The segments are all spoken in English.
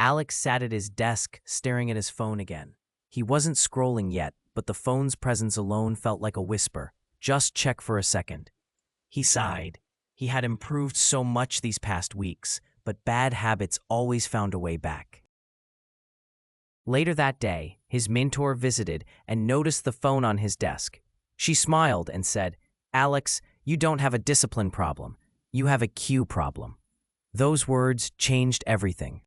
Alex sat at his desk, staring at his phone again. He wasn't scrolling yet, but the phone's presence alone felt like a whisper. Just check for a second. He sighed. He had improved so much these past weeks, but bad habits always found a way back. Later that day, his mentor visited and noticed the phone on his desk. She smiled and said, "Alex, you don't have a discipline problem. You have a cue problem." Those words changed everything.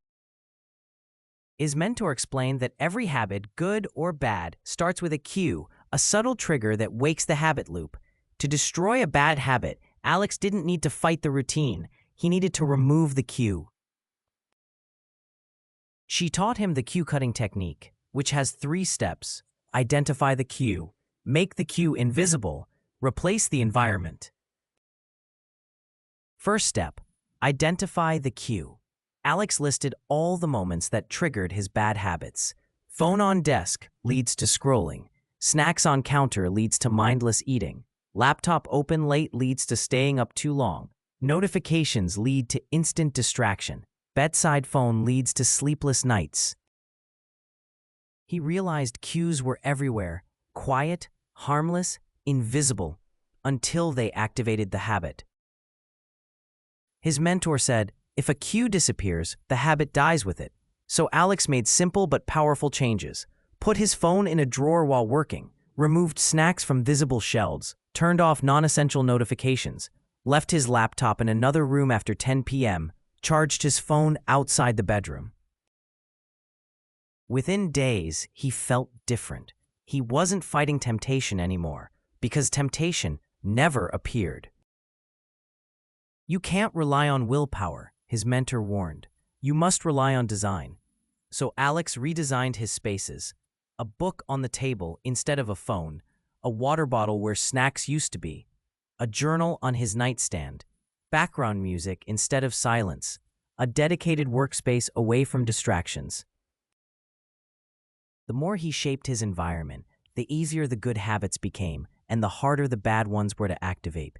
His mentor explained that every habit, good or bad, starts with a cue, a subtle trigger that wakes the habit loop. To destroy a bad habit, Alex didn't need to fight the routine. He needed to remove the cue. She taught him the cue cutting technique, which has 3 steps: identify the cue, make the cue invisible, replace the environment. First step, identify the cue. Alex listed all the moments that triggered his bad habits. Phone on desk leads to scrolling. Snacks on counter leads to mindless eating. Laptop open late leads to staying up too long. Notifications lead to instant distraction. Bedside phone leads to sleepless nights. He realized cues were everywhere, quiet, harmless, invisible, until they activated the habit. His mentor said, if a cue disappears, the habit dies with it. So Alex made simple but powerful changes. Put his phone in a drawer while working, removed snacks from visible shelves, turned off non-essential notifications, left his laptop in another room after 10 p.m., charged his phone outside the bedroom. Within days, he felt different. He wasn't fighting temptation anymore, because temptation never appeared. You can't rely on willpower, his mentor warned. You must rely on design. So Alex redesigned his spaces. A book on the table instead of a phone, a water bottle where snacks used to be, a journal on his nightstand, background music instead of silence, a dedicated workspace away from distractions. The more he shaped his environment, the easier the good habits became, and the harder the bad ones were to activate.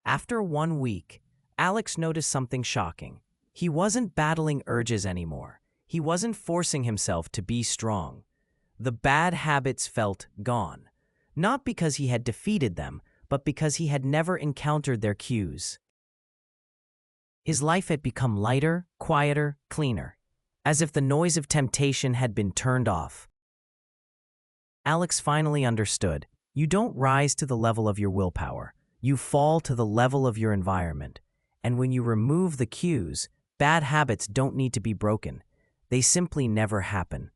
After 1 week, Alex noticed something shocking. He wasn't battling urges anymore. He wasn't forcing himself to be strong. The bad habits felt gone, not because he had defeated them, but because he had never encountered their cues. His life had become lighter, quieter, cleaner, as if the noise of temptation had been turned off. Alex finally understood. You don't rise to the level of your willpower. You fall to the level of your environment. And when you remove the cues, bad habits don't need to be broken. They simply never happen.